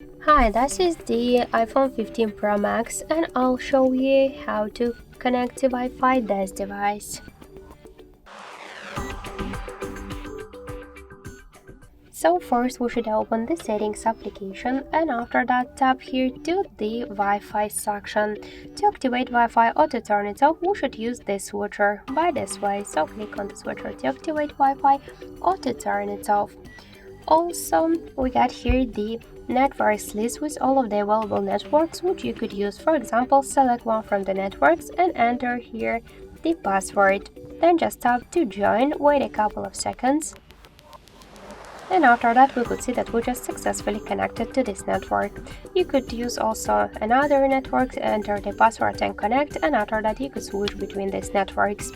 Hi, this is the iPhone 15 Pro Max and I'll show you how to connect to Wi-Fi this device. So first we should open the settings application and after that tap here to the Wi-Fi section. To activate Wi-Fi or to turn it off, we should use this switcher by this way. So click on the switcher to activate Wi-Fi or to turn it off. Also, we got here the networks list with all of the available networks which you could use. For example, select one from the networks and enter here the password. Then just tap to join, wait a couple of seconds. And after that we could see that we just successfully connected to this network. You could use also another network, enter the password and connect, and after that you could switch between these networks.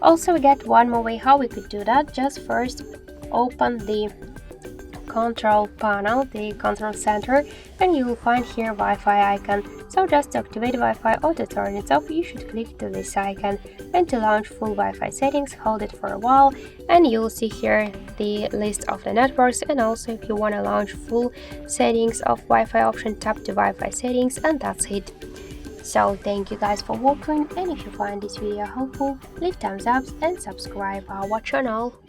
Also we get one more way how we could do that. Just first open the control panel, the control center, and you will find here Wi-Fi icon. So just to activate Wi-Fi or to turn it off, you should click to this icon, and to launch full Wi-Fi settings, hold it for a while and you will see here the list of the networks. And also if you want to launch full settings of Wi-Fi option, tap to Wi-Fi settings and that's it. So thank you guys for watching, and if you find this video helpful, leave thumbs up and subscribe our channel.